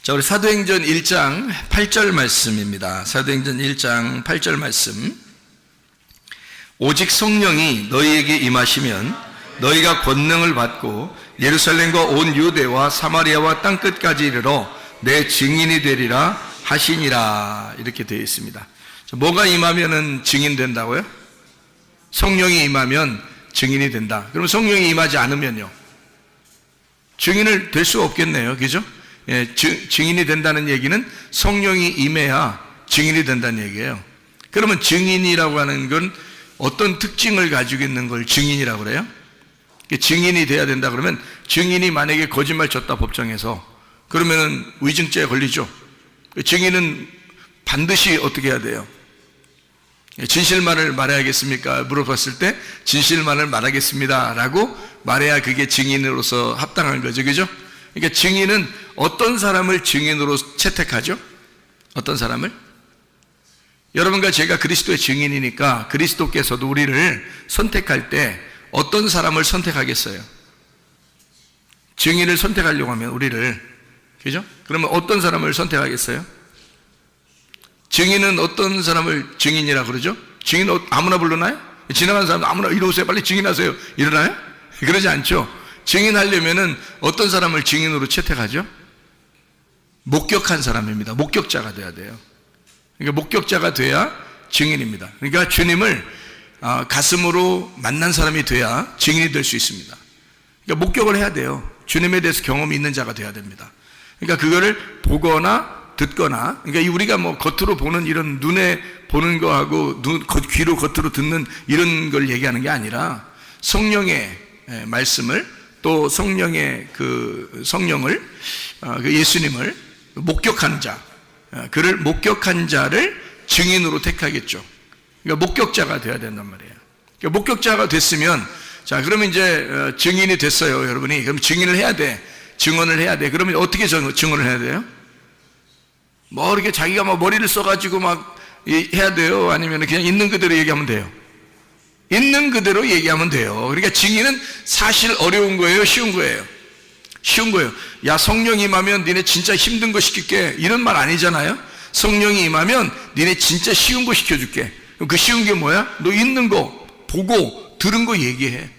자, 우리 사도행전 1장 8절 말씀입니다. 사도행전 1장 8절 말씀. 오직 성령이 너희에게 임하시면 너희가 권능을 받고 예루살렘과 온 유대와 사마리아와 땅끝까지 이르러 내 증인이 되리라 하시니라. 이렇게 되어 있습니다. 자, 뭐가 임하면은 증인 된다고요? 성령이 임하면 증인이 된다. 그럼 성령이 임하지 않으면요? 증인을 될 수 없겠네요. 그죠? 예, 증인이 된다는 얘기는 성령이 임해야 증인이 된다는 얘기예요. 그러면 증인이라고 하는 건 어떤 특징을 가지고 있는 걸 증인이라고 그래요? 증인이 돼야 된다 그러면, 증인이 만약에 거짓말 쳤다 법정에서, 그러면은 위증죄에 걸리죠. 증인은 반드시 어떻게 해야 돼요? 진실만을 말해야겠습니까? 물어봤을 때 진실만을 말하겠습니다 라고 말해야 그게 증인으로서 합당한 거죠. 그죠? 그러니까 증인은 어떤 사람을 증인으로 채택하죠? 어떤 사람을? 여러분과 제가 그리스도의 증인이니까 그리스도께서도 우리를 선택할 때 어떤 사람을 선택하겠어요? 증인을 선택하려고 하면 우리를, 그죠? 그러면 어떤 사람을 선택하겠어요? 증인은 어떤 사람을 증인이라 그러죠? 증인 아무나 부르나요? 지나가는 사람 아무나 이리 오세요, 빨리 증인하세요, 이러나요? 그러지 않죠. 증인하려면은 어떤 사람을 증인으로 채택하죠? 목격한 사람입니다. 목격자가 돼야 돼요. 그러니까 목격자가 돼야 증인입니다. 그러니까 주님을 가슴으로 만난 사람이 돼야 증인이 될 수 있습니다. 그러니까 목격을 해야 돼요. 주님에 대해서 경험이 있는 자가 돼야 됩니다. 그러니까 그거를 보거나 듣거나, 그러니까 우리가 뭐 겉으로 보는 이런 눈에 보는 거하고 귀로 겉으로 듣는 이런 걸 얘기하는 게 아니라 성령의 말씀을, 또 성령의 그 성령을, 그 예수님을 목격한 자, 그를 목격한 자를 증인으로 택하겠죠. 그러니까 목격자가 되어야 된단 말이에요. 그러니까 목격자가 됐으면, 자, 그러면 이제 증인이 됐어요, 여러분이. 그럼 증인을 해야 돼. 증언을 해야 돼. 그러면 어떻게 증언을 해야 돼요? 뭐 이렇게 자기가 막 머리를 써가지고 막 해야 돼요? 아니면 그냥 있는 그대로 얘기하면 돼요? 있는 그대로 얘기하면 돼요. 그러니까 증인은 사실 어려운 거예요? 쉬운 거예요? 쉬운 거예요. 야, 성령이 임하면 니네 진짜 힘든 거 시킬게, 이런 말 아니잖아요. 성령이 임하면 니네 진짜 쉬운 거 시켜줄게. 그 쉬운 게 뭐야? 너 있는 거 보고 들은 거 얘기해.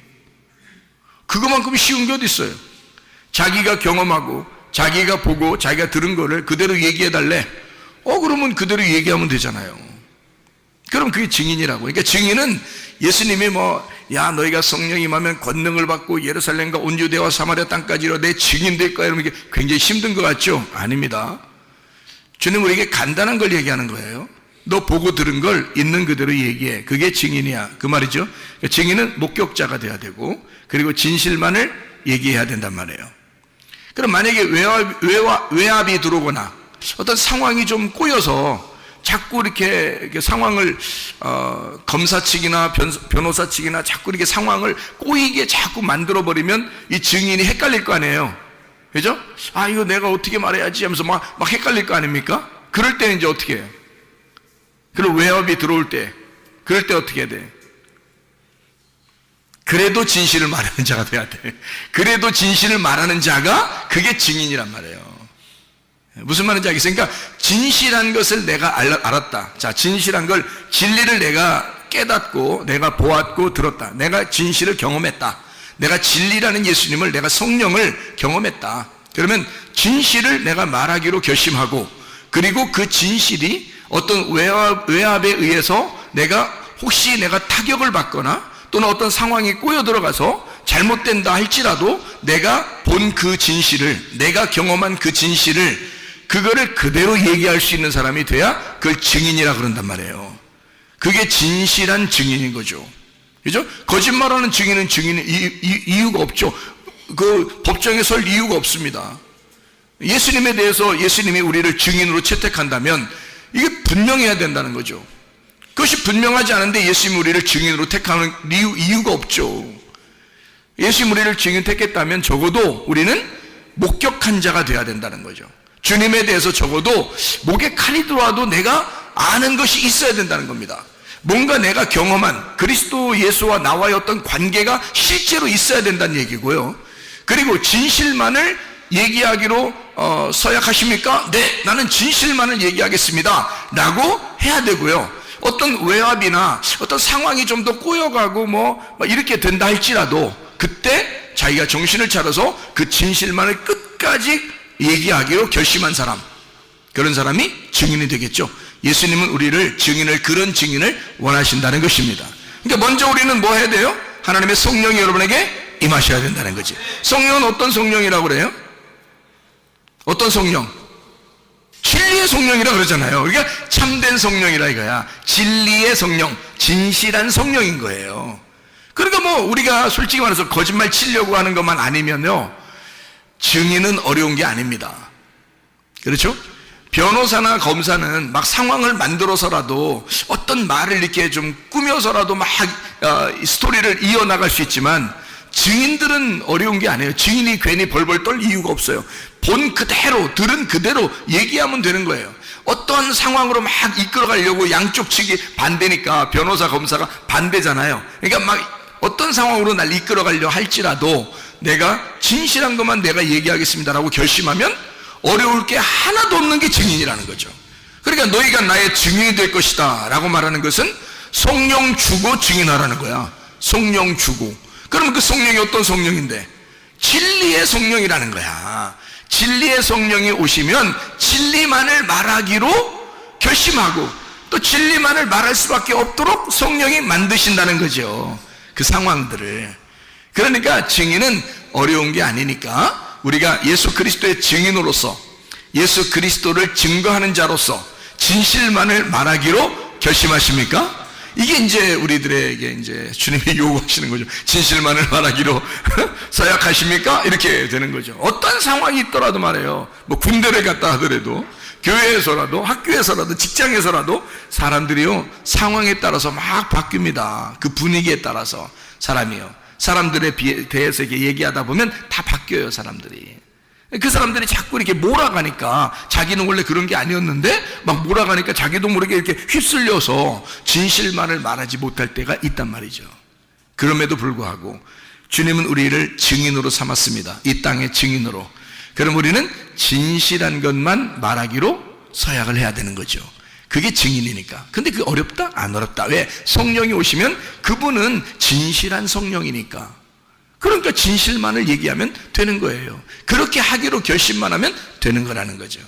그거만큼 쉬운 게 어디 있어요? 자기가 경험하고 자기가 보고 자기가 들은 거를 그대로 얘기해 달래. 그러면 그대로 얘기하면 되잖아요. 그럼 그게 증인이라고. 그러니까 증인은 예수님이 야, 너희가 성령이 임하면 권능을 받고 예루살렘과 온 유대와 사마리아 땅까지로 내 증인 될 거야, 이러면 이게 굉장히 힘든 것 같죠? 아닙니다. 주님은 우리에게 간단한 걸 얘기하는 거예요. 너 보고 들은 걸 있는 그대로 얘기해. 그게 증인이야, 그 말이죠. 그러니까 증인은 목격자가 돼야 되고, 그리고 진실만을 얘기해야 된단 말이에요. 그럼 만약에 외압이 들어오거나 어떤 상황이 좀 꼬여서 자꾸 이렇게 상황을 검사 측이나 변호사 측이나 자꾸 이렇게 상황을 꼬이게 자꾸 만들어버리면 이 증인이 헷갈릴 거 아니에요. 그죠? 이거 내가 어떻게 말해야지 하면서 막 헷갈릴 거 아닙니까? 그럴 때는 이제 어떻게 해요? 그리고 외압이 들어올 때, 그럴 때 어떻게 해야 돼? 그래도 진실을 말하는 자가 돼야 돼. 그래도 진실을 말하는 자가 그게 증인이란 말이에요. 무슨 말인지 알겠어요? 그러니까 진실한 것을 내가 알았다. 자, 진실한 걸, 진리를 내가 깨닫고 내가 보았고 들었다. 내가 진실을 경험했다. 내가 진리라는 예수님을, 내가 성령을 경험했다. 그러면 진실을 내가 말하기로 결심하고, 그리고 그 진실이 어떤 외압에 의해서 혹시 내가 타격을 받거나 또는 어떤 상황이 꼬여 들어가서 잘못된다 할지라도 내가 본 그 진실을, 내가 경험한 그 진실을, 그거를 그대로 얘기할 수 있는 사람이 돼야 그걸 증인이라 그런단 말이에요. 그게 진실한 증인인 거죠. 그죠? 거짓말하는 증인은 이유가 없죠. 그 법정에 설 이유가 없습니다. 예수님에 대해서 예수님이 우리를 증인으로 채택한다면 이게 분명해야 된다는 거죠. 그것이 분명하지 않은데 예수님이 우리를 증인으로 택하는 이유가 없죠. 예수님이 우리를 증인 택했다면 적어도 우리는 목격한 자가 되어야 된다는 거죠. 주님에 대해서 적어도 목에 칼이 들어와도 내가 아는 것이 있어야 된다는 겁니다. 뭔가 내가 경험한 그리스도 예수와 나와의 어떤 관계가 실제로 있어야 된다는 얘기고요. 그리고 진실만을 얘기하기로 서약하십니까? 네, 나는 진실만을 얘기하겠습니다 라고 해야 되고요. 어떤 외압이나 어떤 상황이 좀 더 꼬여가고 이렇게 된다 할지라도 그때 자기가 정신을 차려서 그 진실만을 끝까지 얘기하기로 결심한 사람, 그런 사람이 증인이 되겠죠. 예수님은 우리를 그런 증인을 원하신다는 것입니다. 그러니까 먼저 우리는 뭐 해야 돼요? 하나님의 성령이 여러분에게 임하셔야 된다는 거지. 성령은 어떤 성령이라고 그래요? 어떤 성령? 진리의 성령이라 그러잖아요. 그러니까 참된 성령이라 이거야. 진리의 성령, 진실한 성령인 거예요. 그러니까 우리가 솔직히 말해서 거짓말 치려고 하는 것만 아니면요, 증인은 어려운 게 아닙니다. 그렇죠? 변호사나 검사는 막 상황을 만들어서라도 어떤 말을 이렇게 좀 꾸며서라도 막 스토리를 이어나갈 수 있지만, 증인들은 어려운 게 아니에요. 증인이 괜히 벌벌 떨 이유가 없어요. 본 그대로, 들은 그대로 얘기하면 되는 거예요. 어떤 상황으로 막 이끌어가려고 양쪽 측이 반대니까 변호사, 검사가 반대잖아요. 그러니까 막 어떤 상황으로 날 이끌어가려 할지라도 내가 진실한 것만 내가 얘기하겠습니다라고 결심하면 어려울 게 하나도 없는 게 증인이라는 거죠. 그러니까 너희가 나의 증인이 될 것이다 라고 말하는 것은 성령 주고 증인하라는 거야. 성령 주고. 그러면 그 성령이 어떤 성령인데? 진리의 성령이라는 거야. 진리의 성령이 오시면 진리만을 말하기로 결심하고 또 진리만을 말할 수밖에 없도록 성령이 만드신다는 거죠. 그 상황들을. 그러니까 증인은 어려운 게 아니니까 우리가 예수 그리스도의 증인으로서, 예수 그리스도를 증거하는 자로서 진실만을 말하기로 결심하십니까? 이게 이제 우리들에게 이제 주님이 요구하시는 거죠. 진실만을 말하기로 서약하십니까? 이렇게 되는 거죠. 어떤 상황이 있더라도 말이에요. 군대를 갔다 하더라도, 교회에서라도, 학교에서라도, 직장에서라도 사람들이요, 상황에 따라서 막 바뀝니다. 그 분위기에 따라서 사람이요. 사람들에 대해서 이렇게 얘기하다 보면 다 바뀌어요, 사람들이. 그 사람들이 자꾸 이렇게 몰아가니까, 자기는 원래 그런 게 아니었는데 막 몰아가니까 자기도 모르게 이렇게 휩쓸려서 진실만을 말하지 못할 때가 있단 말이죠. 그럼에도 불구하고 주님은 우리를 증인으로 삼았습니다. 이 땅의 증인으로. 그럼 우리는 진실한 것만 말하기로 서약을 해야 되는 거죠. 그게 증인이니까. 근데 그게 어렵다? 안 어렵다. 왜? 성령이 오시면 그분은 진실한 성령이니까. 그러니까 진실만을 얘기하면 되는 거예요. 그렇게 하기로 결심만 하면 되는 거라는 거죠.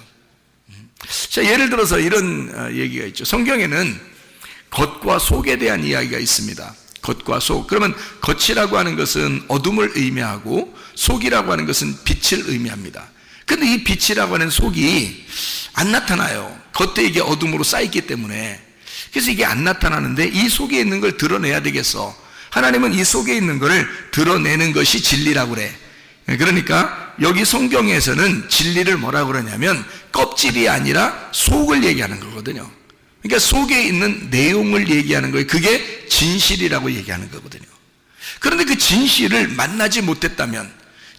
자, 예를 들어서 이런 얘기가 있죠. 성경에는 겉과 속에 대한 이야기가 있습니다. 겉과 속. 그러면 겉이라고 하는 것은 어둠을 의미하고 속이라고 하는 것은 빛을 의미합니다. 근데 이 빛이라고 하는 속이 안 나타나요. 겉에 이게 어둠으로 쌓였기 때문에. 그래서 이게 안 나타나는데 이 속에 있는 걸 드러내야 되겠어. 하나님은 이 속에 있는 것을 드러내는 것이 진리라고 그래. 그러니까 여기 성경에서는 진리를 뭐라고 그러냐면 껍질이 아니라 속을 얘기하는 거거든요. 그러니까 속에 있는 내용을 얘기하는 거예요. 그게 진실이라고 얘기하는 거거든요. 그런데 그 진실을 만나지 못했다면,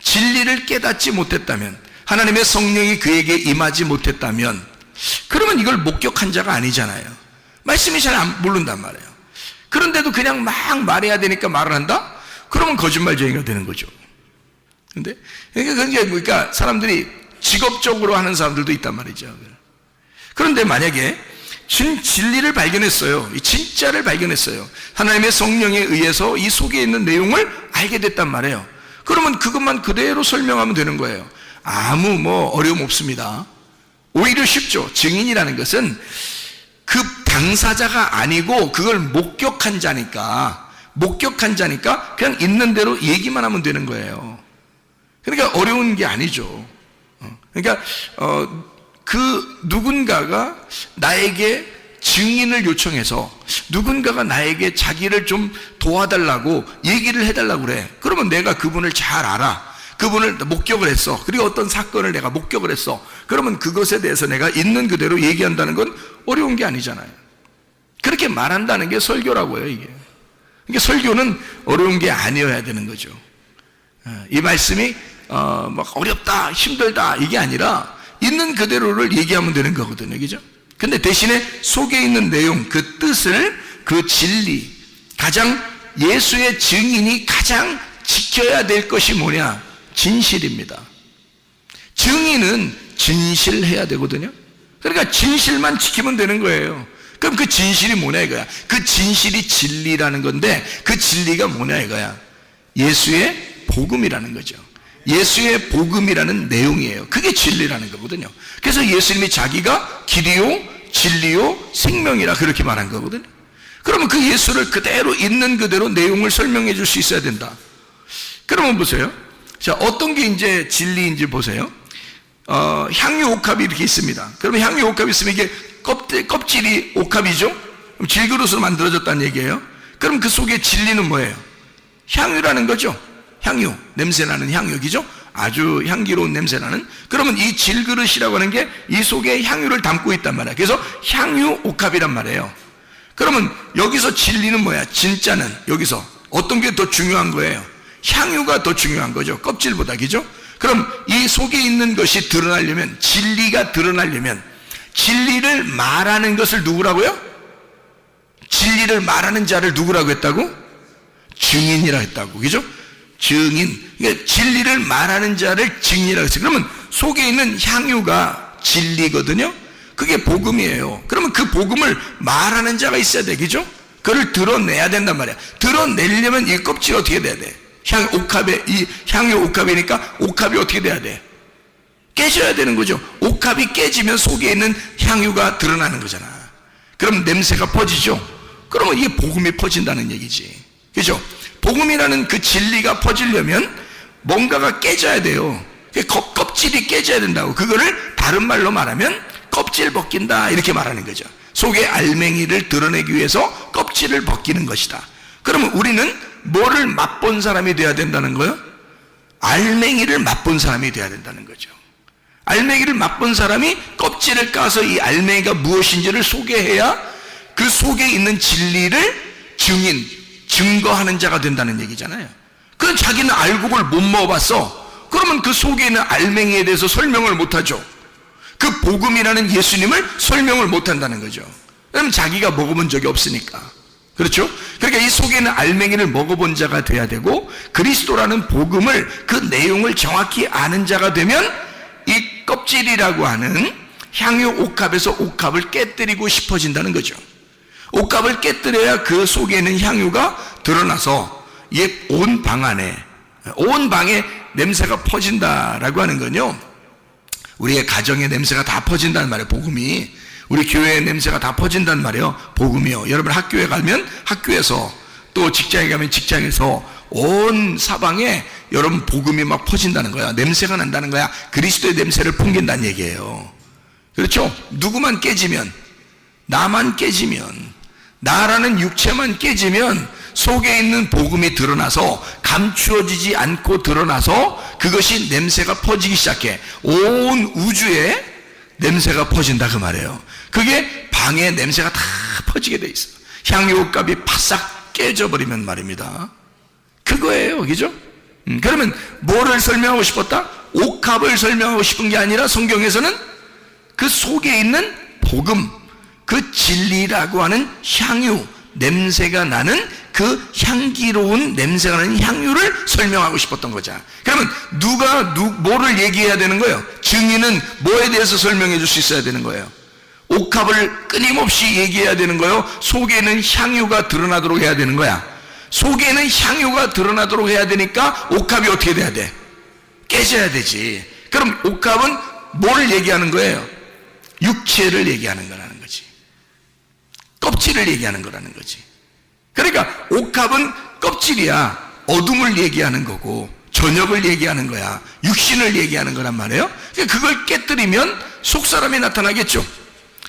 진리를 깨닫지 못했다면, 하나님의 성령이 그에게 임하지 못했다면, 그러면 이걸 목격한 자가 아니잖아요. 말씀이 잘 안 모른단 말이에요. 그런데도 그냥 막 말해야 되니까 말을 한다? 그러면 거짓말쟁이가 되는 거죠. 근데 그러니까 사람들이 직업적으로 하는 사람들도 있단 말이죠. 그런데 만약에 진리를 발견했어요. 진짜를 발견했어요. 하나님의 성령에 의해서 이 속에 있는 내용을 알게 됐단 말이에요. 그러면 그것만 그대로 설명하면 되는 거예요. 아무 어려움 없습니다. 오히려 쉽죠. 증인이라는 것은 그 당사자가 아니고 그걸 목격한 자니까 그냥 있는 대로 얘기만 하면 되는 거예요. 그러니까 어려운 게 아니죠. 그러니까 그 누군가가 나에게 증인을 요청해서 누군가가 나에게 자기를 좀 도와달라고 얘기를 해달라고 그래. 그러면 내가 그분을 잘 알아. 그분을 목격을 했어. 그리고 어떤 사건을 내가 목격을 했어. 그러면 그것에 대해서 내가 있는 그대로 얘기한다는 건 어려운 게 아니잖아요. 그렇게 말한다는 게 설교라고요, 이게. 그러니까 설교는 어려운 게 아니어야 되는 거죠. 이 말씀이 막 어렵다, 힘들다 이게 아니라 있는 그대로를 얘기하면 되는 거거든요, 그죠? 근데 대신에 속에 있는 내용, 그 뜻을, 그 진리, 가장 예수의 증인이 가장 지켜야 될 것이 뭐냐? 진실입니다. 증인은 진실해야 되거든요. 그러니까 진실만 지키면 되는 거예요. 그럼 그 진실이 뭐냐 이거야. 그 진실이 진리라는 건데 그 진리가 뭐냐 이거야. 예수의 복음이라는 거죠. 예수의 복음이라는 내용이에요. 그게 진리라는 거거든요. 그래서 예수님이 자기가 길이요 진리요 생명이라 그렇게 말한 거거든요. 그러면 그 예수를 그대로 있는 그대로 내용을 설명해 줄 수 있어야 된다. 그러면 보세요. 자, 어떤 게 이제 진리인지 보세요. 향유 옥합이 이렇게 있습니다. 그러면 향유 옥합이 있으면 이게 껍질이 옥합이죠? 그럼 질그릇으로 만들어졌다는 얘기예요. 그럼 그 속에 진리는 뭐예요? 향유라는 거죠. 향유, 냄새나는 향유기죠? 아주 향기로운 냄새나는. 그러면 이 질그릇이라고 하는 게 이 속에 향유를 담고 있단 말이에요. 그래서 향유 옥합이란 말이에요. 그러면 여기서 진리는 뭐야? 진짜는 여기서 어떤 게 더 중요한 거예요? 향유가 더 중요한 거죠. 껍질보다, 그죠? 그럼 이 속에 있는 것이 드러나려면, 진리가 드러나려면 진리를 말하는 것을 누구라고요? 진리를 말하는 자를 누구라고 했다고? 증인이라 했다고, 그죠? 증인. 그러니까 진리를 말하는 자를 증인이라고 했어요. 그러면 속에 있는 향유가 진리거든요. 그게 복음이에요. 그러면 그 복음을 말하는 자가 있어야 돼, 그죠? 그걸 드러내야 된단 말이야. 드러내려면 이 껍질이 어떻게 돼야 돼? 이 향유 옥합이니까 옥합이 어떻게 돼야 돼? 깨져야 되는 거죠. 옥합이 깨지면 속에 있는 향유가 드러나는 거잖아. 그럼 냄새가 퍼지죠. 그러면 이게 복음이 퍼진다는 얘기지, 그죠? 복음이라는 그 진리가 퍼지려면 뭔가가 깨져야 돼요. 껍질이 깨져야 된다고. 그거를 다른 말로 말하면 껍질 벗긴다 이렇게 말하는 거죠. 속에 알맹이를 드러내기 위해서 껍질을 벗기는 것이다. 그러면 우리는 뭐를 맛본 사람이 돼야 된다는 거예요? 알맹이를 맛본 사람이 돼야 된다는 거죠. 알맹이를 맛본 사람이 껍질을 까서 이 알맹이가 무엇인지를 소개해야 그 속에 있는 진리를 증거하는 자가 된다는 얘기잖아요. 그건 자기는 알고 그걸 못 먹어봤어. 그러면 그 속에 있는 알맹이에 대해서 설명을 못하죠. 그 복음이라는 예수님을 설명을 못한다는 거죠. 그러면 자기가 먹어본 적이 없으니까. 그렇죠? 그러니까 이 속에 있는 알맹이를 먹어본 자가 돼야 되고, 그리스도라는 복음을, 그 내용을 정확히 아는 자가 되면 이 껍질이라고 하는 향유 옥합에서 옥합을 깨뜨리고 싶어진다는 거죠. 옥합을 깨뜨려야 그 속에 있는 향유가 드러나서 온 방 안에, 온 방에 냄새가 퍼진다라고 하는 건요, 우리의 가정의 냄새가 다 퍼진다는 말이에요. 복음이. 우리 교회의 냄새가 다 퍼진다는 말이에요. 복음이요. 여러분 학교에 가면 학교에서, 또 직장에 가면 직장에서 온 사방에 여러분 복음이 막 퍼진다는 거야. 냄새가 난다는 거야. 그리스도의 냄새를 풍긴다는 얘기예요. 그렇죠? 누구만 깨지면, 나만 깨지면, 나라는 육체만 깨지면 속에 있는 복음이 드러나서 감추어지지 않고 드러나서 그것이 냄새가 퍼지기 시작해. 온 우주에 냄새가 퍼진다 그 말이에요. 그게 방에 냄새가 다 퍼지게 돼 있어. 향유옥합이 바싹 깨져버리면 말입니다. 그거예요, 그죠? 그러면 뭐를 설명하고 싶었다? 옥합을 설명하고 싶은 게 아니라 성경에서는 그 속에 있는 복음, 그 진리라고 하는 향유, 냄새가 나는 그 향기로운 냄새가 나는 향유를 설명하고 싶었던 거죠. 그러면 뭐를 얘기해야 되는 거예요? 증인은 뭐에 대해서 설명해 줄 수 있어야 되는 거예요? 옥합을 끊임없이 얘기해야 되는 거예요? 속에는 향유가 드러나도록 해야 되는 거야? 속에는 향유가 드러나도록 해야 되니까 옥합이 어떻게 돼야 돼? 깨져야 되지. 그럼 옥합은 뭐를 얘기하는 거예요? 육체를 얘기하는 거라는 거지. 껍질을 얘기하는 거라는 거지. 그러니까 옥합은 껍질이야. 어둠을 얘기하는 거고 저녁을 얘기하는 거야. 육신을 얘기하는 거란 말이에요. 그러니까 그걸 깨뜨리면 속사람이 나타나겠죠.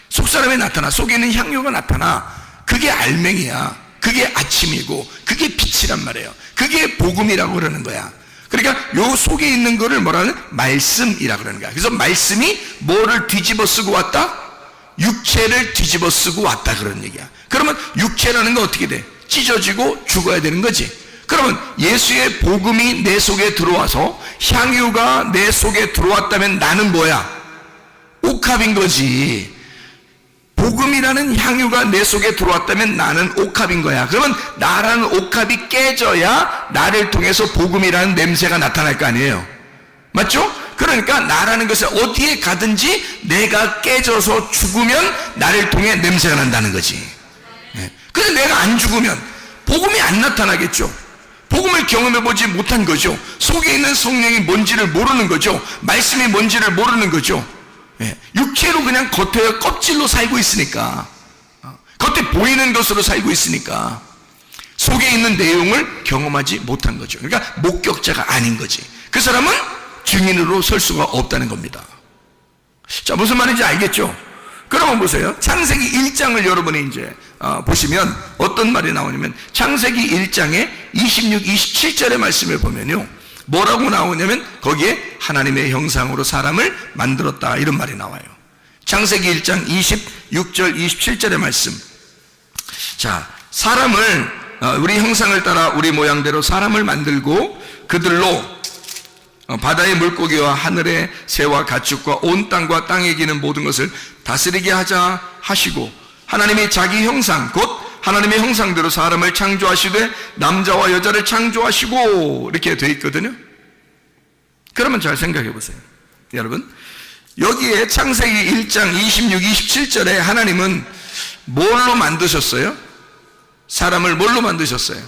속사람이 나타나. 속에 있는 향유가 나타나. 그게 알맹이야. 그게 아침이고 그게 빛이란 말이에요. 그게 복음이라고 그러는 거야. 그러니까 요 속에 있는 거를 뭐라는? 말씀이라고 그러는 거야. 그래서 말씀이 뭐를 뒤집어 쓰고 왔다? 육체를 뒤집어 쓰고 왔다 그런 얘기야. 그러면 육체라는 건 어떻게 돼? 찢어지고 죽어야 되는 거지. 그러면 예수의 복음이 내 속에 들어와서 향유가 내 속에 들어왔다면 나는 뭐야? 옥합인 거지. 복음이라는 향유가 내 속에 들어왔다면 나는 옥합인 거야. 그러면 나라는 옥합이 깨져야 나를 통해서 복음이라는 냄새가 나타날 거 아니에요. 맞죠? 그러니까 나라는 것은 어디에 가든지 내가 깨져서 죽으면 나를 통해 냄새가 난다는 거지. 근데 내가 안 죽으면 복음이 안 나타나겠죠. 복음을 경험해보지 못한 거죠. 속에 있는 성령이 뭔지를 모르는 거죠. 말씀이 뭔지를 모르는 거죠. 육체로 그냥 겉에 껍질로 살고 있으니까, 겉에 보이는 것으로 살고 있으니까 속에 있는 내용을 경험하지 못한 거죠. 그러니까 목격자가 아닌 거지. 그 사람은 증인으로 설 수가 없다는 겁니다. 자, 무슨 말인지 알겠죠? 그러면 보세요. 창세기 1장을 여러분이 이제 보시면 어떤 말이 나오냐면, 창세기 1장의 26, 27절의 말씀을 보면요, 뭐라고 나오냐면 거기에 하나님의 형상으로 사람을 만들었다, 이런 말이 나와요. 창세기 1장 26절 27절의 말씀. 자, 사람을 우리 형상을 따라 우리 모양대로 사람을 만들고 그들로 바다의 물고기와 하늘의 새와 가축과 온 땅과 땅에 기는 모든 것을 다스리게 하자 하시고, 하나님이 자기 형상 곧 하나님의 형상대로 사람을 창조하시되 남자와 여자를 창조하시고, 이렇게 되어 있거든요. 그러면 잘 생각해 보세요. 여러분, 여기에 창세기 1장 26, 27절에 하나님은 뭘로 만드셨어요? 사람을 뭘로 만드셨어요?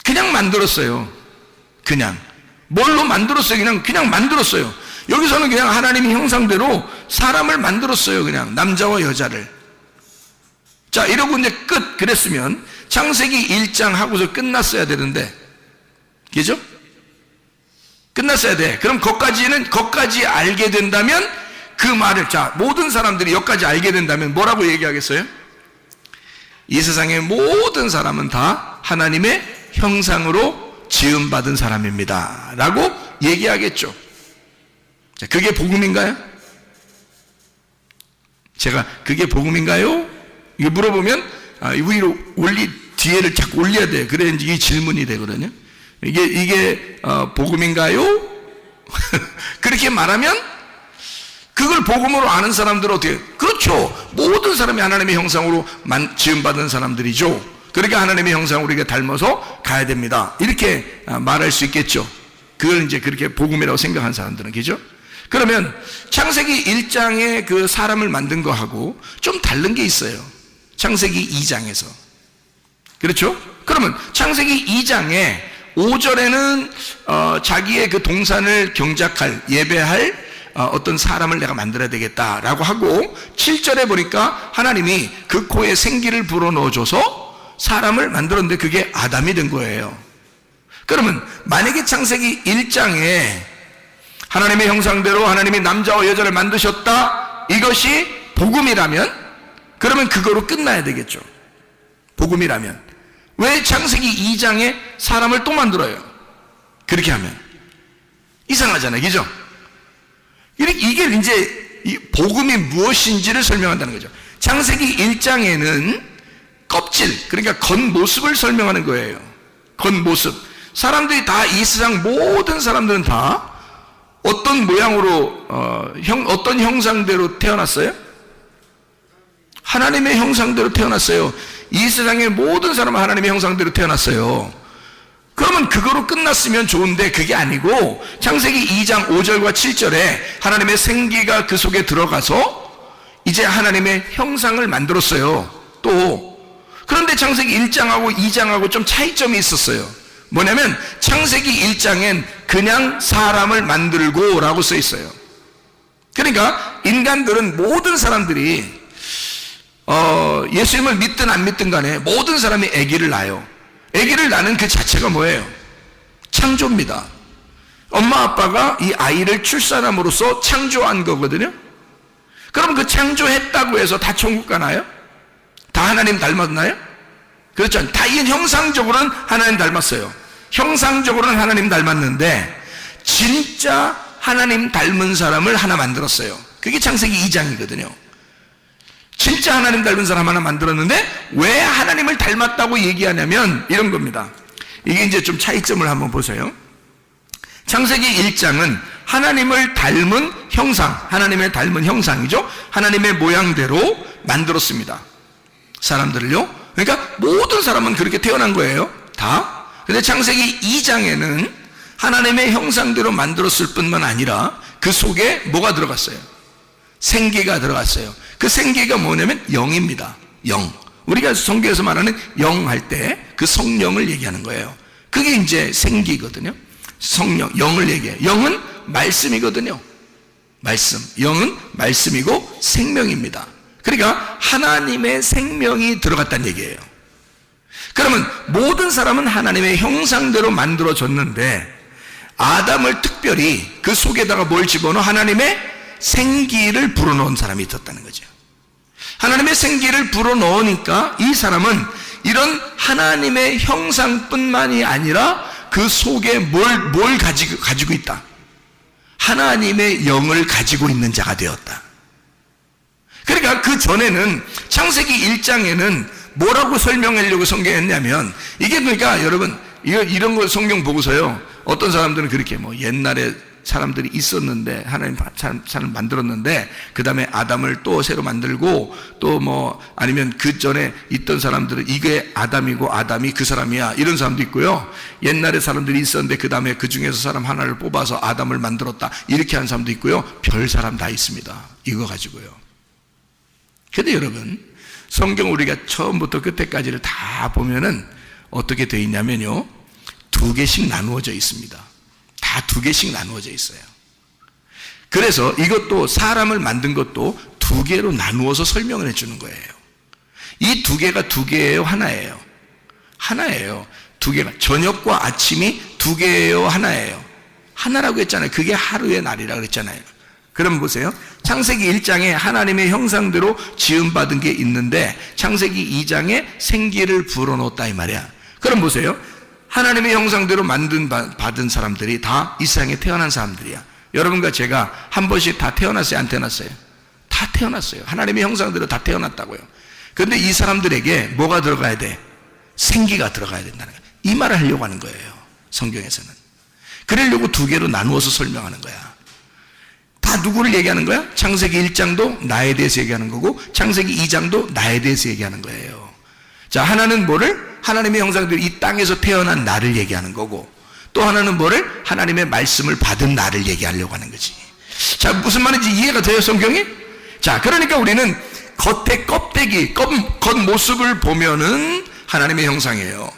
그냥 만들었어요. 그냥 뭘로 만들었어요? 그냥 만들었어요. 여기서는 그냥 하나님의 형상대로 사람을 만들었어요. 그냥 남자와 여자를. 자, 이러고 이제 끝. 그랬으면 창세기 1장 하고서 끝났어야 되는데, 그죠? 끝났어야 돼. 그럼 거기까지 알게 된다면, 그 말을, 자, 모든 사람들이 여기까지 알게 된다면 뭐라고 얘기하겠어요? 이 세상의 모든 사람은 다 하나님의 형상으로 지음받은 사람입니다 라고 얘기하겠죠. 자, 그게 복음인가요? 제가 그게 복음인가요? 이거 물어보면 위로 뒤에를 자꾸 올려야 돼요. 그래야 이 질문이 되거든요. 이게 복음인가요? 그렇게 말하면 그걸 복음으로 아는 사람들은 어떻게? 그렇죠. 모든 사람이 하나님의 형상으로 지음받은 사람들이죠. 그러니까 하나님의 형상으로 우리가 닮아서 가야 됩니다, 이렇게 말할 수 있겠죠. 그걸 이제 그렇게 복음이라고 생각하는 사람들은, 그죠? 그러면 창세기 1장에 그 사람을 만든 거하고 좀 다른 게 있어요. 창세기 2장에서. 그렇죠? 그러면 창세기 2장에 5절에는 자기의 그 동산을 경작할, 예배할 어떤 사람을 내가 만들어야 되겠다라고 하고, 7절에 보니까 하나님이 그 코에 생기를 불어넣어줘서 사람을 만들었는데 그게 아담이 된 거예요. 그러면 만약에 창세기 1장에 하나님의 형상대로 하나님이 남자와 여자를 만드셨다, 이것이 복음이라면, 그러면 그거로 끝나야 되겠죠. 복음이라면 왜 창세기 2장에 사람을 또 만들어요? 그렇게 하면 이상하잖아요, 그죠? 이게 이제 이 복음이 무엇인지를 설명한다는 거죠. 창세기 1장에는 껍질, 그러니까 겉모습을 설명하는 거예요. 겉모습. 사람들이 다, 이 세상 모든 사람들은 다 어떤 모양으로 어떤 형상대로 태어났어요? 하나님의 형상대로 태어났어요. 이 세상의 모든 사람은 하나님의 형상대로 태어났어요. 그러면 그거로 끝났으면 좋은데 그게 아니고, 창세기 2장 5절과 7절에 하나님의 생기가 그 속에 들어가서 이제 하나님의 형상을 만들었어요. 또 그런데 창세기 1장하고 2장하고 좀 차이점이 있었어요. 뭐냐면 창세기 1장엔 그냥 사람을 만들고 라고 써 있어요. 그러니까 인간들은, 모든 사람들이 예수님을 믿든 안 믿든 간에 모든 사람이 아기를 낳아요. 아기를 낳는 그 자체가 뭐예요? 창조입니다. 엄마 아빠가 이 아이를 출산함으로써 창조한 거거든요. 그럼 그 창조했다고 해서 다 천국 가나요? 다 하나님 닮았나요? 그렇죠. 다 이 형상적으로는 하나님 닮았어요. 형상적으로는 하나님 닮았는데 진짜 하나님 닮은 사람을 하나 만들었어요. 그게 창세기 2장이거든요. 진짜 하나님 닮은 사람 하나 만들었는데 왜 하나님을 닮았다고 얘기하냐면 이런 겁니다. 이게 이제 좀 차이점을 한번 보세요. 창세기 1장은 하나님을 닮은 형상, 하나님의 닮은 형상이죠. 하나님의 모양대로 만들었습니다, 사람들을요. 그러니까 모든 사람은 그렇게 태어난 거예요, 다. 근데 창세기 2장에는 하나님의 형상대로 만들었을 뿐만 아니라 그 속에 뭐가 들어갔어요? 생기가 들어갔어요. 그 생기가 뭐냐면 영입니다. 영. 우리가 성경에서 말하는 영 할 때 그 성령을 얘기하는 거예요. 그게 이제 생기거든요. 성령, 영을 얘기해요. 영은 말씀이거든요. 말씀. 영은 말씀이고 생명입니다. 그러니까 하나님의 생명이 들어갔다는 얘기예요. 그러면 모든 사람은 하나님의 형상대로 만들어졌는데 아담을 특별히 그 속에다가 뭘 집어넣어? 하나님의 생기를 불어넣은 사람이 있었다는 거죠. 하나님의 생기를 불어넣으니까 이 사람은 이런 하나님의 형상뿐만이 아니라 그 속에 뭘 가지고 있다? 하나님의 영을 가지고 있는 자가 되었다. 그러니까 그 전에는 창세기 1장에는 뭐라고 설명하려고 성경했냐면, 이게 그러니까 여러분 이런 거 성경 보고서요, 어떤 사람들은 그렇게 뭐 옛날에 사람들이 있었는데 하나님 사람을 만들었는데 그 다음에 아담을 또 새로 만들고 또 뭐 아니면 그 전에 있던 사람들은 이게 아담이고 아담이 그 사람이야, 이런 사람도 있고요. 옛날에 사람들이 있었는데 그 다음에 그 중에서 사람 하나를 뽑아서 아담을 만들었다, 이렇게 하는 사람도 있고요. 별 사람 다 있습니다. 이거 가지고요. 근데 여러분, 성경 우리가 처음부터 끝에까지를 다 보면은 어떻게 되어 있냐면요, 두 개씩 나누어져 있습니다. 다 두 개씩 나누어져 있어요. 그래서 이것도 사람을 만든 것도 두 개로 나누어서 설명을 해주는 거예요. 이 두 개가 두 개예요, 하나예요? 하나예요. 두 개가, 저녁과 아침이 두 개예요, 하나예요? 하나라고 했잖아요. 그게 하루의 날이라고 그랬잖아요. 그럼 보세요. 창세기 1장에 하나님의 형상대로 지음받은 게 있는데 창세기 2장에 생기를 불어넣었다 이 말이야. 그럼 보세요. 하나님의 형상대로 받은 사람들이 다 이 세상에 태어난 사람들이야. 여러분과 제가 한 번씩 다 태어났어요, 안 태어났어요? 다 태어났어요. 하나님의 형상대로 다 태어났다고요. 그런데 이 사람들에게 뭐가 들어가야 돼? 생기가 들어가야 된다는 거예요. 이 말을 하려고 하는 거예요, 성경에서는. 그러려고 두 개로 나누어서 설명하는 거야. 다 누구를 얘기하는 거야? 창세기 1장도 나에 대해서 얘기하는 거고 창세기 2장도 나에 대해서 얘기하는 거예요. 자, 하나는 뭐를? 하나님의 형상대로 이 땅에서 태어난 나를 얘기하는 거고, 또 하나는 뭐를? 하나님의 말씀을 받은 나를 얘기하려고 하는 거지. 자, 무슨 말인지 이해가 돼요, 성경이? 자, 그러니까 우리는 겉의 껍데기, 겉모습을 보면은 하나님의 형상이에요.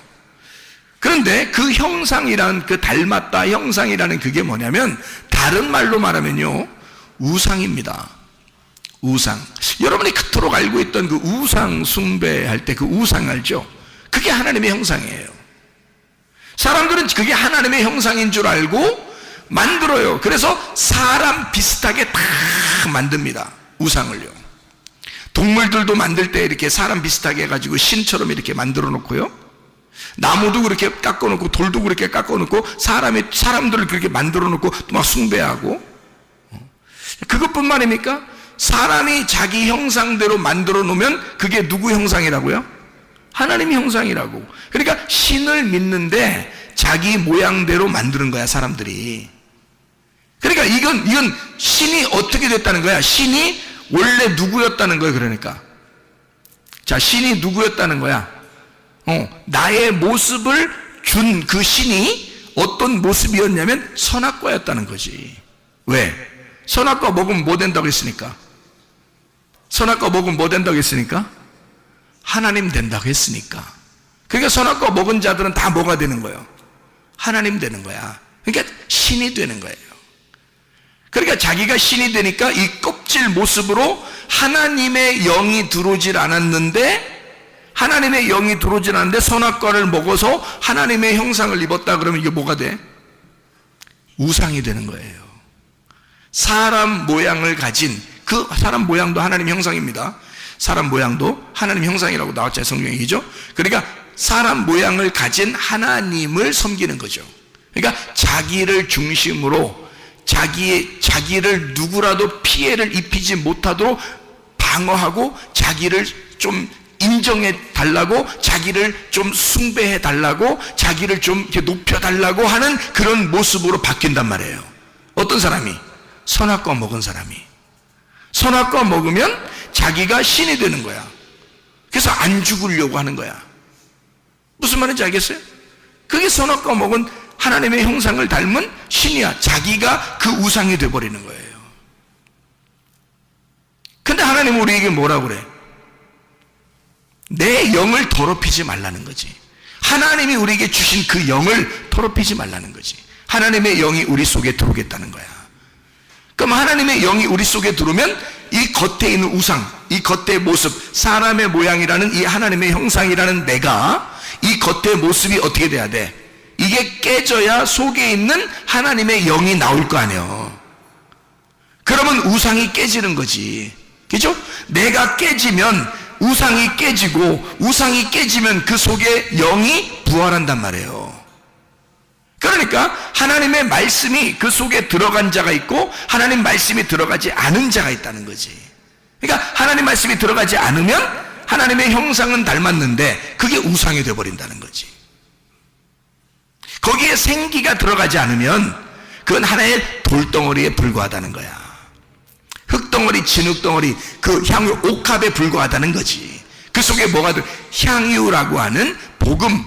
그런데 그 형상이란, 그 닮았다 형상이라는 그게 뭐냐면 다른 말로 말하면요, 우상입니다. 우상. 여러분이 그토록 알고 있던 그 우상 숭배할 때 그 우상 알죠? 그게 하나님의 형상이에요. 사람들은 그게 하나님의 형상인 줄 알고 만들어요. 그래서 사람 비슷하게 다 만듭니다, 우상을요. 동물들도 만들 때 이렇게 사람 비슷하게 해가지고 신처럼 이렇게 만들어 놓고요, 나무도 그렇게 깎아 놓고 돌도 그렇게 깎아 놓고 사람들을 그렇게 만들어 놓고 또 막 숭배하고. 그것뿐만입니까? 사람이 자기 형상대로 만들어 놓으면 그게 누구 형상이라고요? 하나님 형상이라고. 그러니까 신을 믿는데 자기 모양대로 만드는 거야, 사람들이. 그러니까 이건 신이 어떻게 됐다는 거야? 신이 원래 누구였다는 거예요. 그러니까 자, 신이 누구였다는 거야? 나의 모습을 준 그 신이 어떤 모습이었냐면 선악과였다는 거지. 왜? 선악과 먹으면 뭐 된다고 했으니까? 선악과 먹으면 뭐 된다고 했으니까? 하나님 된다고 했으니까. 그러니까 선악과 먹은 자들은 다 뭐가 되는 거예요? 하나님 되는 거야. 그러니까 신이 되는 거예요. 그러니까 자기가 신이 되니까 이 껍질 모습으로 하나님의 영이 들어오질 않았는데, 하나님의 영이 들어오질 않았는데 선악과를 먹어서 하나님의 형상을 입었다 그러면 이게 뭐가 돼? 우상이 되는 거예요. 사람 모양을 가진, 그 사람 모양도 하나님 형상입니다. 사람 모양도 하나님 형상이라고 나왔잖아요, 성경이죠. 그러니까 사람 모양을 가진 하나님을 섬기는 거죠. 그러니까 자기를 중심으로 자기를 누구라도 피해를 입히지 못하도록 방어하고, 자기를 좀 인정해 달라고, 자기를 좀 숭배해 달라고, 자기를 좀 이렇게 높여 달라고 하는 그런 모습으로 바뀐단 말이에요. 어떤 사람이? 선악과 먹은 사람이. 선악과 먹으면 자기가 신이 되는 거야. 그래서 안 죽으려고 하는 거야. 무슨 말인지 알겠어요? 그게 선악과 먹은 하나님의 형상을 닮은 신이야. 자기가 그 우상이 되어버리는 거예요. 근데 하나님은 우리에게 뭐라고 그래? 내 영을 더럽히지 말라는 거지. 하나님이 우리에게 주신 그 영을 더럽히지 말라는 거지. 하나님의 영이 우리 속에 들어오겠다는 거야. 그럼 하나님의 영이 우리 속에 들어오면 이 겉에 있는 우상, 이 겉의 모습, 사람의 모양이라는 이 하나님의 형상이라는 내가, 이 겉의 모습이 어떻게 돼야 돼? 이게 깨져야 속에 있는 하나님의 영이 나올 거 아니에요. 그러면 우상이 깨지는 거지. 그죠? 내가 깨지면 우상이 깨지고, 우상이 깨지면 그 속에 영이 부활한단 말이에요. 그러니까 하나님의 말씀이 그 속에 들어간 자가 있고, 하나님 말씀이 들어가지 않은 자가 있다는 거지. 그러니까 하나님 말씀이 들어가지 않으면 하나님의 형상은 닮았는데 그게 우상이 되어버린다는 거지. 거기에 생기가 들어가지 않으면 그건 하나의 돌덩어리에 불과하다는 거야. 흙덩어리, 진흙덩어리, 그 향유, 옥합에 불과하다는 거지. 그 속에 뭐가 향유라고 하는 복음,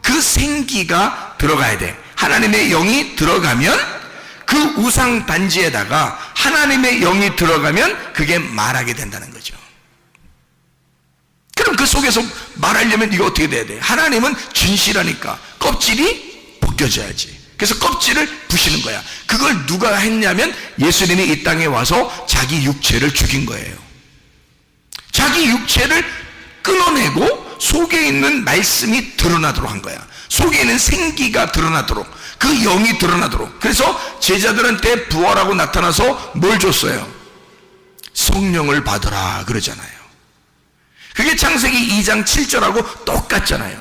그 생기가 들어가야 돼. 하나님의 영이 들어가면, 그 우상 단지에다가 하나님의 영이 들어가면 그게 말하게 된다는 거죠. 그럼 그 속에서 말하려면 이거 어떻게 돼야 돼? 하나님은 진실하니까 껍질이 벗겨져야지. 그래서 껍질을 부시는 거야. 그걸 누가 했냐면 예수님이 이 땅에 와서 자기 육체를 죽인 거예요. 자기 육체를 끊어내고 속에 있는 말씀이 드러나도록 한 거야. 속에 있는 생기가 드러나도록, 그 영이 드러나도록. 그래서 제자들한테 부활하고 나타나서 뭘 줬어요? 성령을 받으라 그러잖아요. 그게 창세기 2장 7절하고 똑같잖아요.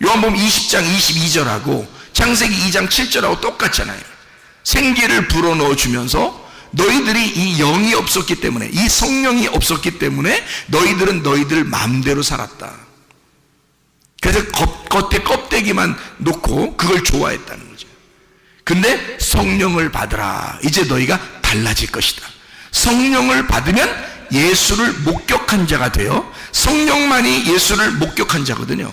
요한복음 20장 22절하고 창세기 2장 7절하고 똑같잖아요. 생기를 불어넣어 주면서 너희들이 이 영이 없었기 때문에, 이 성령이 없었기 때문에 너희들은 너희들 마음대로 살았다. 그래서 겉에 껍데기만 놓고 그걸 좋아했다는 거죠. 근데 성령을 받으라. 이제 너희가 달라질 것이다. 성령을 받으면 예수를 목격한 자가 돼요. 성령만이 예수를 목격한 자거든요.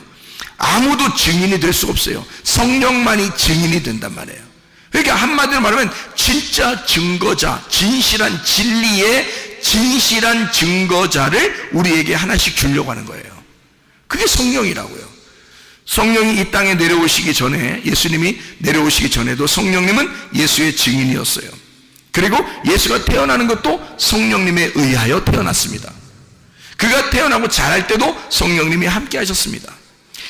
아무도 증인이 될 수 없어요. 성령만이 증인이 된단 말이에요. 그러니까 한마디로 말하면 진짜 증거자, 진실한 진리의 진실한 증거자를 우리에게 하나씩 주려고 하는 거예요. 그게 성령이라고요. 성령이 이 땅에 내려오시기 전에, 예수님이 내려오시기 전에도 성령님은 예수의 증인이었어요. 그리고 예수가 태어나는 것도 성령님에 의하여 태어났습니다. 그가 태어나고 자랄 때도 성령님이 함께 하셨습니다.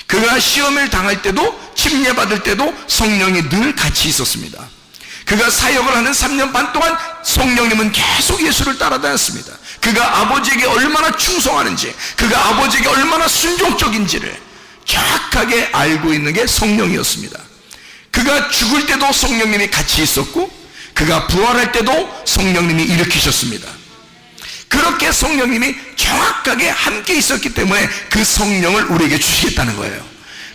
그가 시험을 당할 때도, 침례받을 때도 성령이 늘 같이 있었습니다. 그가 사역을 하는 3년 반 동안 성령님은 계속 예수를 따라다녔습니다. 그가 아버지에게 얼마나 충성하는지, 그가 아버지에게 얼마나 순종적인지를 정확하게 알고 있는 게 성령이었습니다. 그가 죽을 때도 성령님이 같이 있었고, 그가 부활할 때도 성령님이 일으키셨습니다. 그렇게 성령님이 정확하게 함께 있었기 때문에 그 성령을 우리에게 주시겠다는 거예요.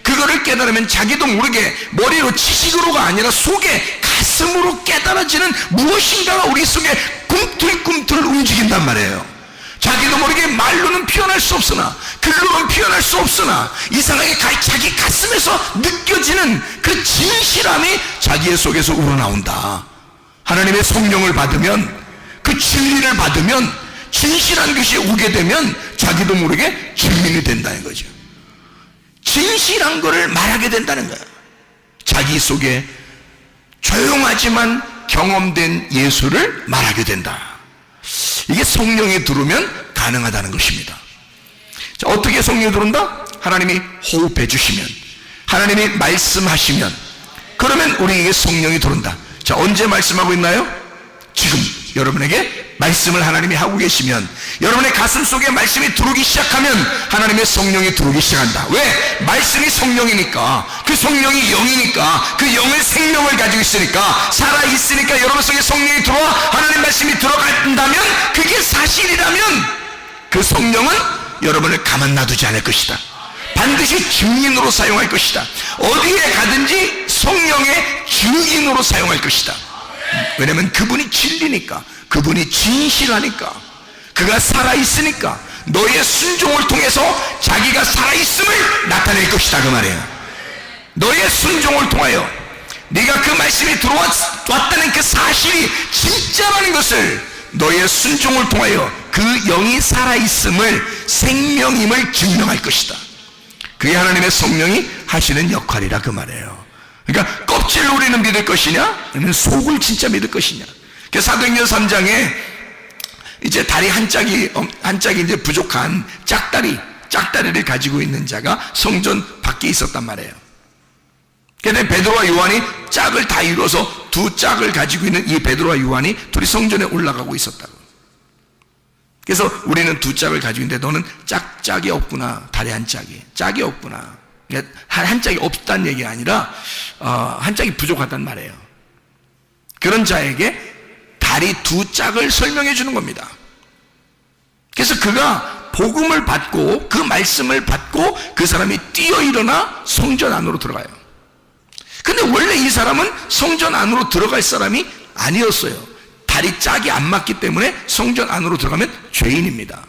그거를 깨달으면 자기도 모르게 머리로 지식으로가 아니라 속에 가슴으로 깨달아지는 무엇인가가 우리 속에 꿈틀꿈틀 움직인단 말이에요. 자기도 모르게 말로는 표현할 수 없으나, 글로는 표현할 수 없으나 이상하게 자기 가슴에서 느껴지는 그 진실함이 자기의 속에서 우러나온다. 하나님의 성령을 받으면, 그 진리를 받으면, 진실한 것이 오게 되면 자기도 모르게 증인이 된다는 거죠. 진실한 것을 말하게 된다는 거예요. 자기 속에 조용하지만 경험된 예수를 말하게 된다. 이게 성령이 들어오면 가능하다는 것입니다. 자, 어떻게 성령이 들어온다? 하나님이 호흡해 주시면, 하나님이 말씀하시면, 그러면 우리에게 성령이 들어온다. 자, 언제 말씀하고 있나요? 지금 여러분에게 말씀을 하나님이 하고 계시면, 여러분의 가슴 속에 말씀이 들어오기 시작하면 하나님의 성령이 들어오기 시작한다. 왜? 말씀이 성령이니까, 그 성령이 영이니까, 그 영은 생명을 가지고 있으니까, 살아있으니까 여러분 속에 성령이 들어와 하나님 말씀이 들어간다면, 그게 사실이라면 그 성령은 여러분을 가만 놔두지 않을 것이다. 반드시 증인으로 사용할 것이다. 어디에 가든지 성령의 증인으로 사용할 것이다. 왜냐하면 그분이 진리니까, 그분이 진실하니까, 그가 살아있으니까 너의 순종을 통해서 자기가 살아있음을 나타낼 것이다 그 말이에요. 너의 순종을 통하여 네가 그 말씀이 들어왔다는 그 사실이 진짜라는 것을 너의 순종을 통하여 그 영이 살아있음을, 생명임을 증명할 것이다. 그게 하나님의 성령이 하시는 역할이라 그 말이에요. 그러니까 껍질을 우리는 믿을 것이냐, 아니면 속을 진짜 믿을 것이냐. 사도행전 3장에 이제 다리 한 짝이 이제 부족한 짝다리를 가지고 있는 자가 성전 밖에 있었단 말이에요. 그런데 베드로와 요한이 짝을 다 이루어서 두 짝을 가지고 있는 이 베드로와 요한이 둘이 성전에 올라가고 있었다고. 그래서 우리는 두 짝을 가지고 있는데 너는 짝이 없구나. 다리 한 짝이 없구나. 한 짝이 없다는 얘기가 아니라 한 짝이 부족하단 말이에요. 그런 자에게 다리 두 짝을 설명해 주는 겁니다. 그래서 그가 복음을 받고 그 말씀을 받고 그 사람이 뛰어 일어나 성전 안으로 들어가요. 근데 원래 이 사람은 성전 안으로 들어갈 사람이 아니었어요. 다리 짝이 안 맞기 때문에 성전 안으로 들어가면 죄인입니다.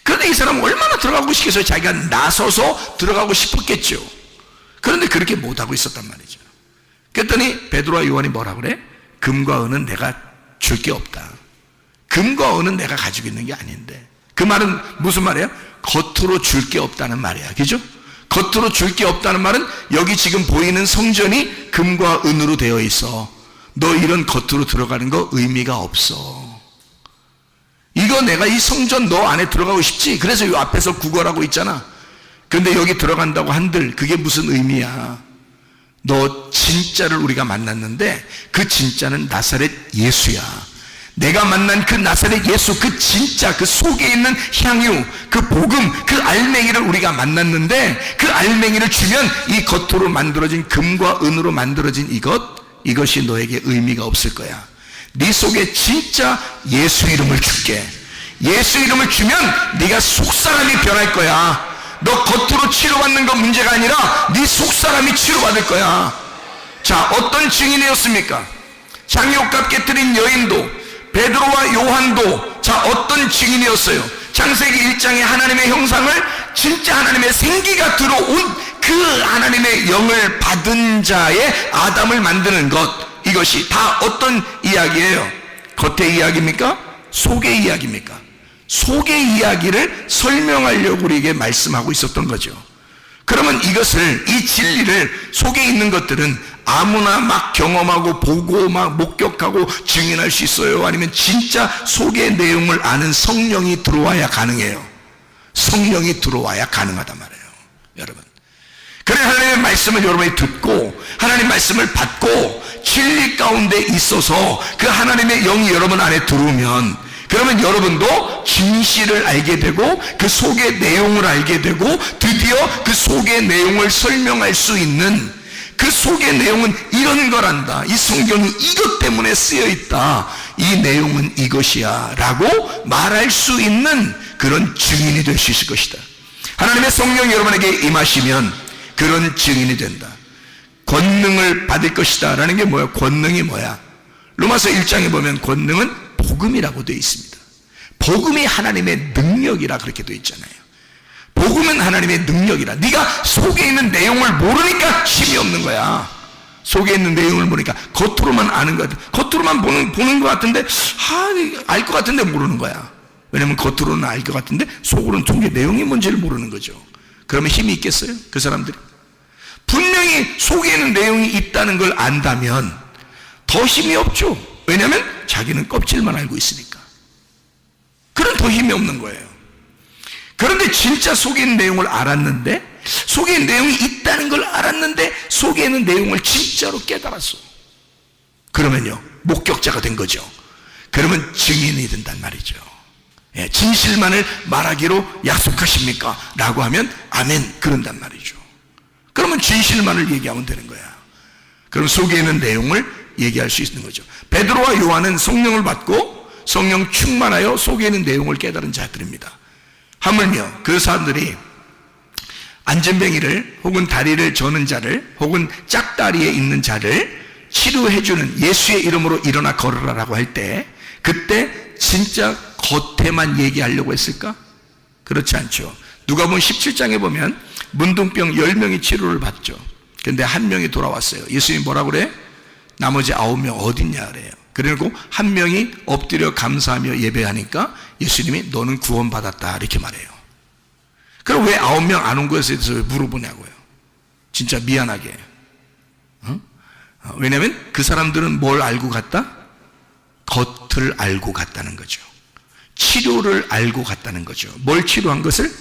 그런데 이 사람은 얼마나 들어가고 싶겠어요? 자기가 나서서 들어가고 싶었겠죠. 그런데 그렇게 못하고 있었단 말이죠. 그랬더니 베드로와 요한이 뭐라 그래? 금과 은은 내가 줄 게 없다. 금과 은은 내가 가지고 있는 게 아닌데. 그 말은 무슨 말이에요? 겉으로 줄 게 없다는 말이야. 그죠? 겉으로 줄 게 없다는 말은 여기 지금 보이는 성전이 금과 은으로 되어 있어. 너 이런 겉으로 들어가는 거 의미가 없어. 이거 내가 이 성전 너 안에 들어가고 싶지? 그래서 이 앞에서 구걸하고 있잖아. 근데 여기 들어간다고 한들 그게 무슨 의미야? 너 진짜를 우리가 만났는데 그 진짜는 나사렛 예수야. 내가 만난 그 나사렛 예수, 그 진짜, 그 속에 있는 향유, 그 복음, 그 알맹이를 우리가 만났는데 그 알맹이를 주면 이 겉으로 만들어진 금과 은으로 만들어진 이것이 너에게 의미가 없을 거야. 네 속에 진짜 예수 이름을 줄게. 예수 이름을 주면 네가 속사람이 변할 거야. 너 겉으로 치료받는 건 문제가 아니라 네 속사람이 치료받을 거야. 자, 어떤 증인이었습니까? 장미옷값 깨뜨린 여인도, 베드로와 요한도 자 어떤 증인이었어요? 창세기 1장에 하나님의 형상을, 진짜 하나님의 생기가 들어온 그 하나님의 영을 받은 자의 아담을 만드는 것, 이것이 다 어떤 이야기예요? 겉의 이야기입니까? 속의 이야기입니까? 속의 이야기를 설명하려고 우리에게 말씀하고 있었던 거죠. 그러면 이것을, 이 진리를, 속에 있는 것들은 아무나 막 경험하고 보고 막 목격하고 증인할 수 있어요? 아니면 진짜 속의 내용을 아는 성령이 들어와야 가능해요? 성령이 들어와야 가능하단 말이에요, 여러분. 그래 하나님의 말씀을 여러분이 듣고 하나님 말씀을 받고 진리 가운데 있어서 그 하나님의 영이 여러분 안에 들어오면, 그러면 여러분도 진실을 알게 되고 그 속의 내용을 알게 되고 드디어 그 속의 내용을 설명할 수 있는, 그 속의 내용은 이런 거란다, 이 성경이 이것 때문에 쓰여 있다, 이 내용은 이것이야 라고 말할 수 있는 그런 증인이 될 수 있을 것이다. 하나님의 성령이 여러분에게 임하시면 그런 증인이 된다. 권능을 받을 것이다 라는 게 뭐야? 권능이 뭐야? 로마서 1장에 보면 권능은 복음이라고 되어 있습니다. 복음이 하나님의 능력이라 그렇게 되어 있잖아요. 복음은 하나님의 능력이라. 네가 속에 있는 내용을 모르니까 힘이 없는 거야. 속에 있는 내용을 모르니까 겉으로만 아는 것 같아. 겉으로만 보는 것 같은데 알 것 같은데 모르는 거야. 왜냐면 겉으로는 알 것 같은데 속으로는 종교 내용이 뭔지를 모르는 거죠. 그러면 힘이 있겠어요? 그 사람들이? 분명히 속에 있는 내용이 있다는 걸 안다면 더 힘이 없죠. 왜냐하면 자기는 껍질만 알고 있으니까. 그럼 더 힘이 없는 거예요. 그런데 진짜 속에 있는 내용을 알았는데, 속에 있는 내용이 있다는 걸 알았는데 속에 있는 내용을 진짜로 깨달았어. 그러면요, 목격자가 된 거죠. 그러면 증인이 된단 말이죠. 예, 진실만을 말하기로 약속하십니까? 라고 하면 아멘, 그런단 말이죠. 그러면 진실만을 얘기하면 되는 거야. 그럼 속에 있는 내용을 얘기할 수 있는 거죠. 베드로와 요한은 성령을 받고 성령 충만하여 속에 있는 내용을 깨달은 자들입니다. 하물며 그 사람들이 안전뱅이를 혹은 다리를 저는 자를 혹은 짝다리에 있는 자를 치료해주는 예수의 이름으로 일어나 걸으라라고 할 때, 그때 진짜 겉에만 얘기하려고 했을까? 그렇지 않죠. 누가복음 17장에 보면 문둥병 10명이 치료를 받죠. 근데 한 명이 돌아왔어요. 예수님이 뭐라고 그래? 나머지 9명 어딨냐 그래요. 그리고 한 명이 엎드려 감사하며 예배하니까 예수님이 너는 구원받았다 이렇게 말해요. 그럼 왜 9명 안 온 것에 대해서 물어보냐고요. 진짜 미안하게. 왜냐하면 그 사람들은 뭘 알고 갔다? 겉을 알고 갔다는 거죠. 치료를 알고 갔다는 거죠. 뭘 치료한 것을?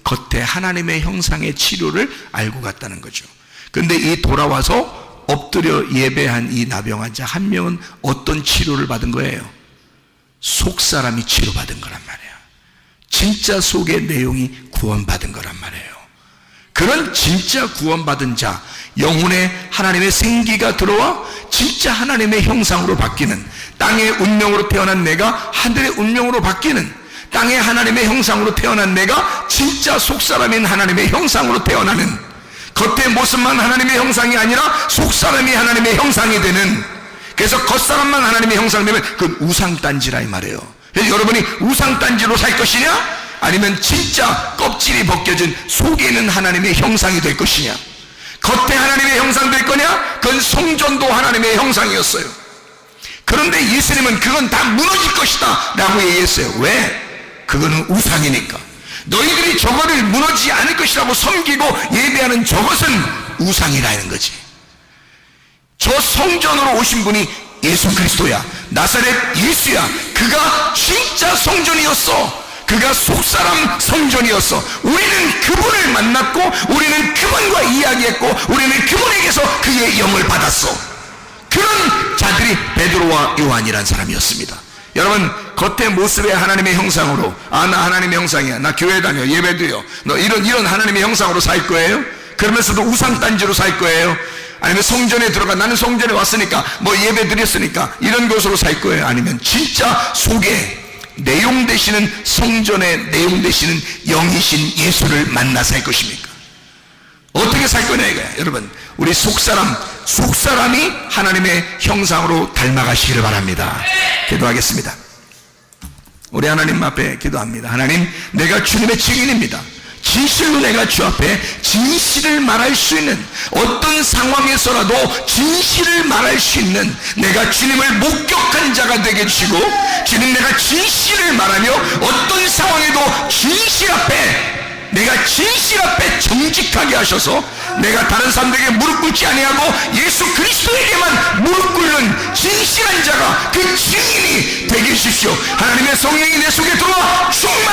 겉에 하나님의 형상의 치료를 알고 갔다는 거죠. 근데 이 돌아와서 엎드려 예배한 이 나병 환자 한 명은 어떤 치료를 받은 거예요? 속 사람이 치료받은 거란 말이에요. 진짜 속의 내용이 구원받은 거란 말이에요. 그런 진짜 구원받은 자, 영혼에 하나님의 생기가 들어와 진짜 하나님의 형상으로 바뀌는, 땅의 운명으로 태어난 내가 하늘의 운명으로 바뀌는, 땅의 하나님의 형상으로 태어난 내가 진짜 속사람인 하나님의 형상으로 태어나는, 겉의 모습만 하나님의 형상이 아니라 속사람이 하나님의 형상이 되는, 그래서 겉사람만 하나님의 형상이 되면 그건 우상단지라 이 말이에요. 그래서 여러분이 우상단지로 살 것이냐, 아니면 진짜 껍질이 벗겨진 속에 있는 하나님의 형상이 될 것이냐. 겉에 하나님의 형상 될 거냐? 그건 성전도 하나님의 형상이었어요. 그런데 예수님은 그건 다 무너질 것이다 라고 얘기했어요. 왜? 그거는 우상이니까. 너희들이 저거를 무너지지 않을 것이라고 섬기고 예배하는 저것은 우상이라는 거지. 저 성전으로 오신 분이 예수 그리스도야. 나사렛 예수야. 그가 진짜 성전이었어. 그가 속사람 성전이었어. 우리는 그분을 만났고 우리는 그분과 이야기했고 우리는 그분에게서 그의 영을 받았어. 그런 자들이 베드로와 요한이란 사람이었습니다. 여러분, 겉의 모습의 하나님의 형상으로, 아, 나 하나님의 형상이야, 나 교회 다녀, 예배드려, 너 이런 하나님의 형상으로 살 거예요? 그러면서도 우상단지로 살 거예요? 아니면 성전에 들어가, 나는 성전에 왔으니까 뭐 예배 드렸으니까 이런 것으로 살 거예요? 아니면 진짜 속에 내용 되시는, 성전의 내용 되시는 영이신 예수를 만나 살 것입니까? 어떻게 살 거냐 이거야. 여러분, 우리 속사람이 하나님의 형상으로 닮아가시기를 바랍니다. 기도하겠습니다. 우리 하나님 앞에 기도합니다. 하나님, 내가 주님의 증인입니다. 진실로 내가 주 앞에 진실을 말할 수 있는, 어떤 상황에서라도 진실을 말할 수 있는, 내가 주님을 목격한 자가 되게 해주시고, 주님, 내가 진실을 말하며 어떤 상황에도 진실 앞에, 내가 진실 앞에 정직하게 하셔서 내가 다른 사람들에게 무릎 꿇지 아니하고 예수 그리스도에게만 무릎 꿇는 진실한 자가, 그 증인이 되게 해주십시오. 하나님의 성령이 내 속에 들어와 충만